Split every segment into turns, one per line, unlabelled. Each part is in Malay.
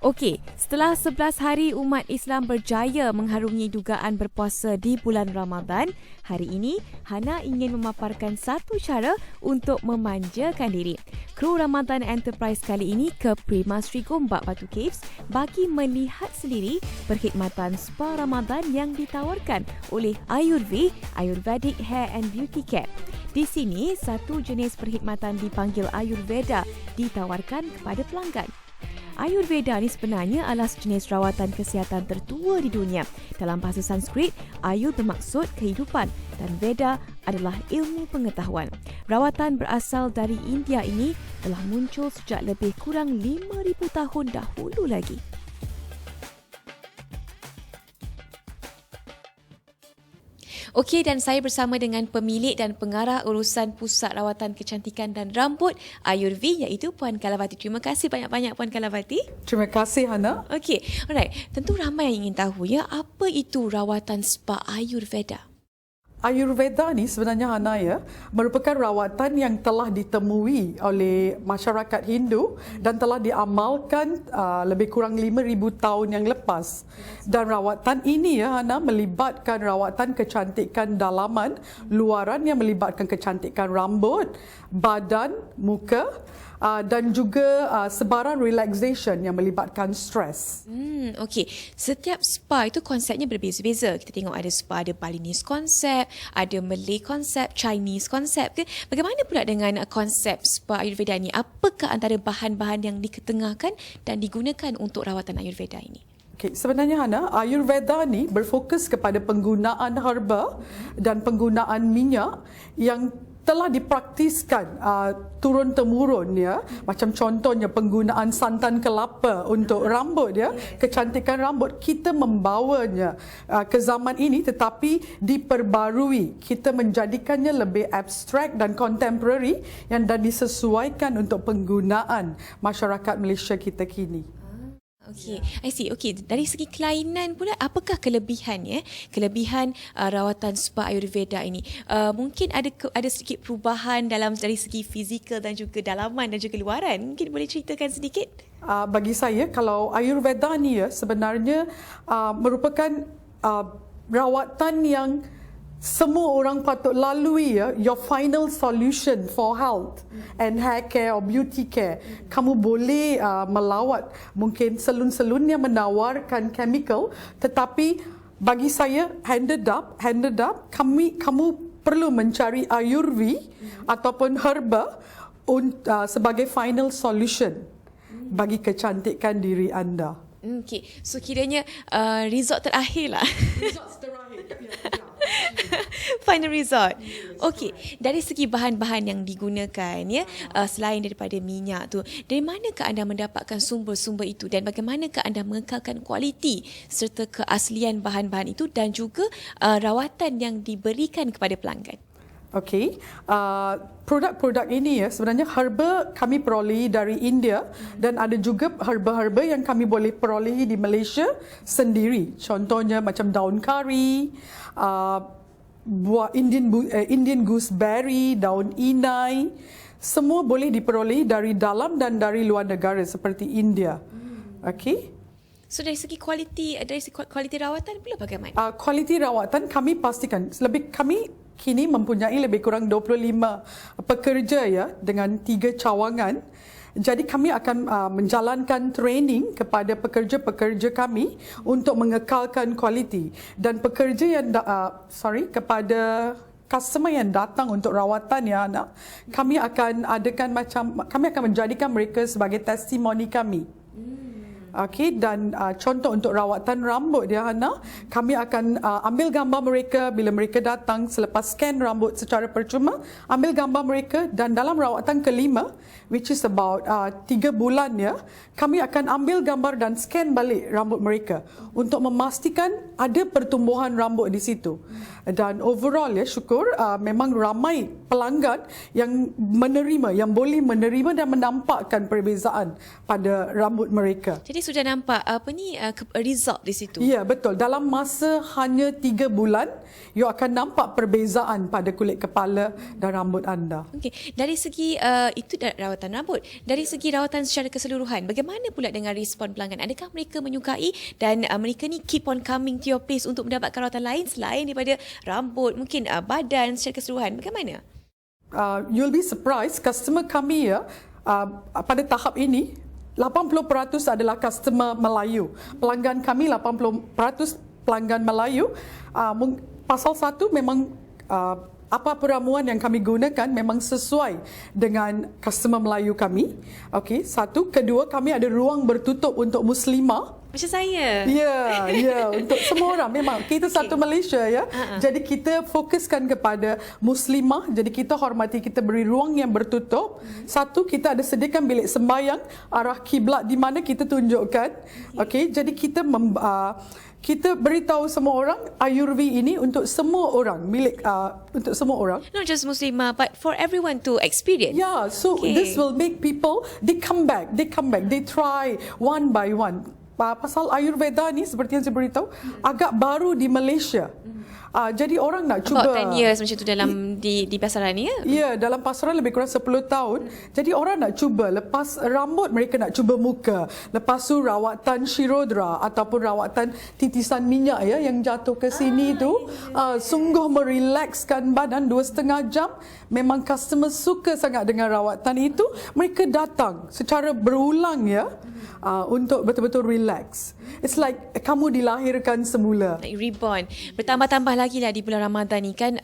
Okey, setelah 11 hari umat Islam berjaya mengharungi dugaan berpuasa di bulan Ramadan, hari ini Hana ingin memaparkan satu cara untuk memanjakan diri. Kru Ramadan Enterprise kali ini ke Prima Sri Gombak Batu Caves bagi melihat sendiri perkhidmatan spa Ramadan yang ditawarkan oleh Ayurvi, Ayurvedic Hair and Beauty Care. Di sini, satu jenis perkhidmatan dipanggil Ayurveda ditawarkan kepada pelanggan. Ayurveda ni sebenarnya adalah sejenis rawatan kesihatan tertua di dunia. Dalam bahasa Sanskrit, Ayur bermaksud kehidupan dan Veda adalah ilmu pengetahuan. Rawatan berasal dari India ini telah muncul sejak lebih kurang 5,000 tahun dahulu lagi. Okey, dan saya bersama dengan pemilik dan pengarah urusan Pusat Rawatan Kecantikan dan Rambut Ayurvi, iaitu Puan Kalavati. Terima kasih banyak-banyak Puan Kalavati.
Terima kasih Hana.
Okey, alright. Tentu ramai yang ingin tahu ya, apa itu rawatan spa Ayurveda?
Ayurveda ni sebenarnya Hana ya, merupakan rawatan yang telah ditemui oleh masyarakat Hindu dan telah diamalkan lebih kurang 5,000 tahun yang lepas. Dan rawatan ini ya Hana melibatkan rawatan kecantikan dalaman, luaran yang melibatkan kecantikan rambut, badan, muka, dan juga sebarang relaxation yang melibatkan stres.
Okey, setiap spa itu konsepnya berbeza-beza. Kita tengok ada spa, ada Balinese konsep, ada Malay konsep, Chinese konsep ke. Bagaimana pula dengan konsep spa Ayurveda ni? Apakah antara bahan-bahan yang diketengahkan dan digunakan untuk rawatan Ayurveda ini?
Okay, sebenarnya Hana, Ayurveda ni berfokus kepada penggunaan herba dan penggunaan minyak yang telah dipraktiskan turun-temurun ya, macam contohnya penggunaan santan kelapa untuk rambut ya, kecantikan rambut. Kita membawanya ke zaman ini tetapi diperbarui, kita menjadikannya lebih abstrak dan contemporary dan disesuaikan untuk penggunaan masyarakat Malaysia kita kini.
Okey, I see. Okey, dari segi kelainan pula, apakah kelebihannya? Kelebihan rawatan spa Ayurveda ini. Mungkin ada sedikit perubahan dari segi fizikal dan juga dalaman dan juga luaran. Mungkin boleh ceritakan sedikit?
Bagi saya, kalau Ayurveda ni ya sebenarnya merupakan rawatan yang semua orang patut lalui ya, your final solution for health and hair care or beauty care. Kamu boleh melawat mungkin salon-salon yang menawarkan chemical, tetapi bagi saya handed up kamu perlu mencari Ayurvi ataupun herba sebagai final solution bagi kecantikan diri anda.
Okey, so kiranya resort terakhir lah.
Result terakhir.
Final resort. Okey, dari segi bahan-bahan yang digunakan ya, selain daripada minyak tu, dari manakah anda mendapatkan sumber-sumber itu dan bagaimanakah anda mengekalkan kualiti serta keaslian bahan-bahan itu dan juga rawatan yang diberikan kepada pelanggan?
Okey, produk-produk ini ya sebenarnya herba kami perolehi dari India dan ada juga herba-herba yang kami boleh perolehi di Malaysia sendiri. Contohnya macam daun kari, buah Indian gooseberry, daun inai, semua boleh diperolehi dari dalam dan dari luar negara seperti India. Okey.
So dari segi kualiti rawatan pula bagaimana?
Kualiti rawatan kami pastikan kami kini mempunyai lebih kurang 25 pekerja ya dengan 3 cawangan. Jadi kami akan menjalankan training kepada pekerja-pekerja kami untuk mengekalkan kualiti dan pekerja yang kepada customer yang datang untuk rawatan ya anak, kami akan menjadikan mereka sebagai testimoni kami. Okey, dan contoh untuk rawatan rambut ya Hana, kami akan ambil gambar mereka bila mereka datang selepas scan rambut secara percuma, ambil gambar mereka dan dalam rawatan kelima, which is about 3 bulan ya, kami akan ambil gambar dan scan balik rambut mereka untuk memastikan ada pertumbuhan rambut di situ. Dan overall ya syukur memang ramai pelanggan yang boleh menerima dan menampakkan perbezaan pada rambut mereka.
Jadi sudah nampak result di situ.
Ya, betul. Dalam masa hanya 3 bulan, you akan nampak perbezaan pada kulit kepala dan rambut anda.
Okey, dari segi itu rawatan rambut. Dari segi rawatan secara keseluruhan, bagaimana pula dengan respon pelanggan? Adakah mereka menyukai dan mereka ni keep on coming to your place untuk mendapatkan rawatan lain selain daripada rambut, mungkin badan secara keseluruhan? Bagaimana?
You'll be surprised, customer kami pada tahap ini 80% adalah customer Melayu. Pelanggan kami 80% pelanggan Melayu. Pasal satu memang apa ramuan yang kami gunakan memang sesuai dengan customer Melayu kami. Okey, satu. Kedua, kami ada ruang bertutup untuk Muslimah.
Macam saya.
Ya, untuk semua orang memang. Kita satu Malaysia ya. Jadi kita fokuskan kepada Muslimah. Jadi kita hormati, kita beri ruang yang bertutup. Satu, kita ada sediakan bilik sembahyang arah kiblat di mana kita tunjukkan. Okey, jadi kita beritahu semua orang Ayurveda ini untuk semua orang, untuk semua orang.
Not just Muslimah, but for everyone to experience.
Yeah, so this will make people, they come back, they try one by one. Pasal Ayurveda ni seperti yang saya beritahu agak baru di Malaysia. Jadi orang nak cuba.
About 10 years macam tu dalam di pasaran ni ya?
Ya, dalam pasaran lebih kurang 10 tahun. Jadi orang nak cuba. Lepas rambut, mereka nak cuba muka. Lepas tu rawatan Shirodra ataupun rawatan titisan minyak ya yang jatuh ke sini tu. Sungguh merelakskan badan 2,5 jam. Memang customer suka sangat dengan rawatan itu. Mereka datang secara berulang ya. Untuk betul-betul relax. It's like kamu dilahirkan semula.
Like reborn. Bertambah-tambah lagi lah di bulan Ramadan ni kan.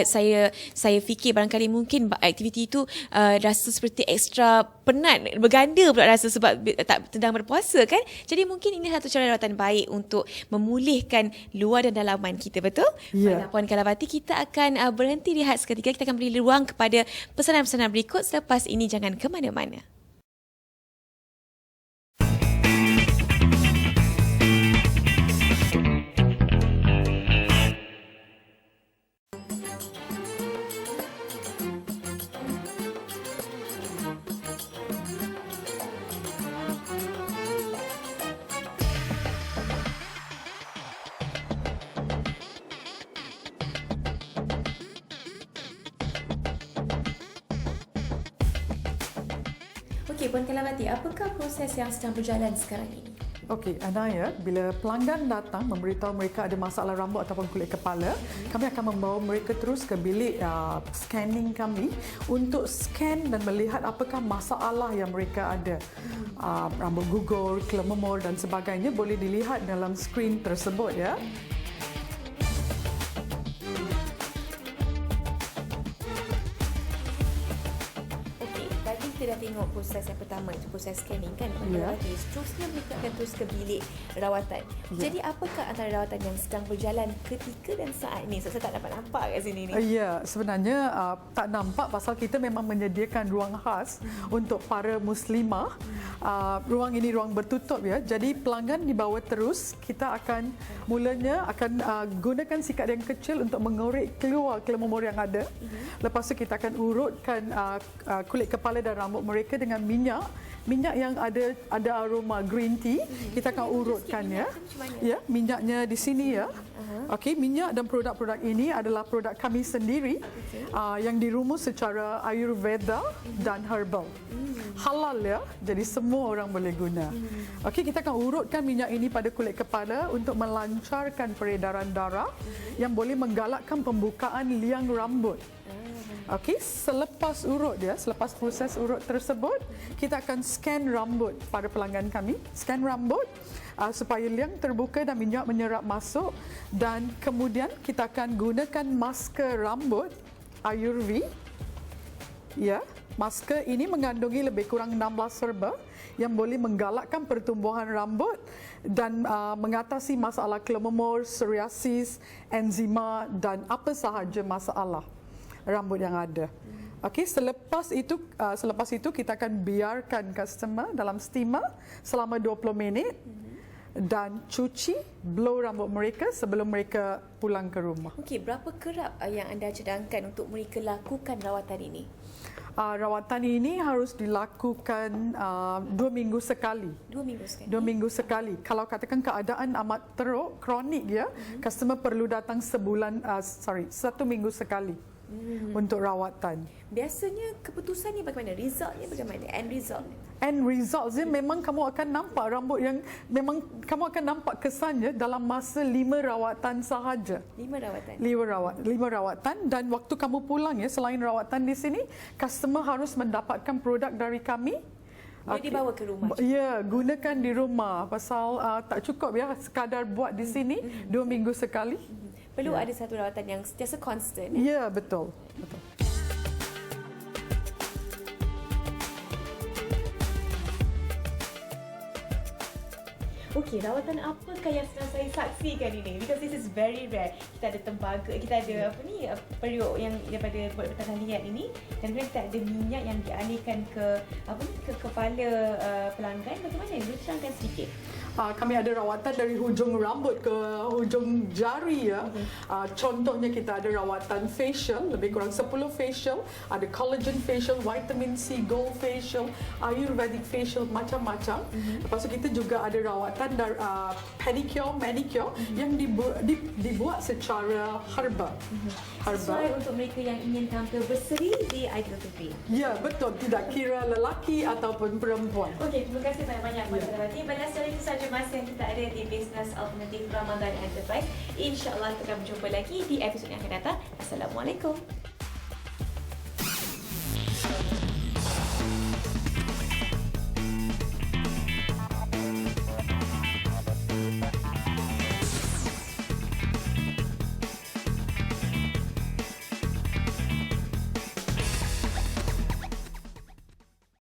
Saya fikir barangkali mungkin aktiviti itu rasa seperti ekstra penat, berganda pula rasa sebab tak sedang berpuasa kan. Jadi mungkin ini satu cara rawatan baik untuk memulihkan luar dan dalaman kita, betul?
Ya.
Puan Kalawati, kita akan berhenti rehat seketika. Kita akan beri ruang kepada pesanan-pesanan berikut. Selepas ini jangan ke mana-mana. Okey, Puan Kalawati, apakah proses yang sedang berjalan sekarang ini?
Okey, Anaya, bila pelanggan datang memberitahu mereka ada masalah rambut ataupun kulit kepala, kami akan membawa mereka terus ke bilik scanning kami untuk scan dan melihat apakah masalah yang mereka ada. Rambut gugur, kelememur dan sebagainya boleh dilihat dalam skrin tersebut ya.
Kita dah tengok proses yang pertama, itu proses scanning kan.
Ya.
Seterusnya mereka akan terus ke bilik rawatan.
Ya.
Jadi apakah antara rawatan yang sedang berjalan ketika dan saat ini? So, saya tak dapat nampak kat sini ni.
Ya, sebenarnya tak nampak pasal kita memang menyediakan ruang khas untuk para Muslimah. Ruang ini ruang bertutup ya. Jadi pelanggan dibawa terus, kita akan mulanya akan gunakan sikat yang kecil untuk mengorek keluar kelememur yang ada. Lepas tu kita akan urutkan kulit kepala dan rambut mereka dengan minyak yang ada aroma green tea. Kita akan urutkan ya. Ya, minyaknya di sini ya. Okey, minyak dan produk-produk ini adalah produk kami sendiri yang dirumus secara Ayurveda dan herbal. Halal ya. Jadi semua orang boleh guna. Okey, kita akan urutkan minyak ini pada kulit kepala untuk melancarkan peredaran darah yang boleh menggalakkan pembukaan liang rambut. Okey, selepas proses urut tersebut, kita akan scan rambut pada pelanggan kami. Scan rambut supaya liang terbuka dan minyak menyerap masuk, dan kemudian kita akan gunakan masker rambut Ayurveda. Ya, masker ini mengandungi lebih kurang 16 herba yang boleh menggalakkan pertumbuhan rambut dan mengatasi masalah kelememur, psoriasis, enzima dan apa sahaja masalah rambut yang ada. Okey, selepas itu kita akan biarkan customer dalam steamer selama 20 minit. dan cuci, blow rambut mereka sebelum mereka pulang ke rumah.
Okey, berapa kerap yang anda cadangkan untuk mereka lakukan rawatan ini?
Rawatan ini harus dilakukan 2 minggu sekali.
2 minggu sekali.
2 minggu sekali. Kalau katakan keadaan amat teruk, kronik ya, customer perlu datang 1 minggu sekali untuk rawatan.
Biasanya keputusannya bagaimana? Resultnya bagaimana? End result.
End results dia memang kamu akan nampak rambut yang memang kamu akan nampak kesannya dalam masa 5 rawatan sahaja.
5 rawatan.
5 rawatan dan waktu kamu pulang ya, selain rawatan di sini, customer harus mendapatkan produk dari kami.
Dia dibawa ke rumah.
Ya, gunakan di rumah pasal tak cukup ya sekadar buat di sini 2 minggu sekali.
Perlu ada satu rawatan yang sentiasa constant.
Ya, betul. Betul.
Okey, rawatan apakah yang sedang saya saksikan ini? Because this is very rare. Kita ada tembaga, kita ada periuk yang daripada buat pertanian ini, dan kemudian kita ada minyak yang dialihkan ke ke kepala pelanggan. Bagaimana? Boleh terangkan sedikit.
Kami ada rawatan dari hujung rambut ke hujung jari ya. Contohnya kita ada rawatan facial, lebih kurang 10 facial, ada collagen facial, vitamin C, gold facial, ayurvedic facial, macam-macam. Lepas tu kita juga ada rawatan dari pedicure, manicure yang dibuat secara herba.
Sesuai untuk mereka yang ingin tampil berseri di Ideal TV.
Ya, betul. Tidak kira lelaki ataupun perempuan.
Okey, terima kasih banyak-banyak Puan Darawati. Berdasarkan itu saja masa yang kita ada di Business Alternative Ramadan Enterprise. InsyaAllah kita akan berjumpa lagi di episod yang akan datang. Assalamualaikum.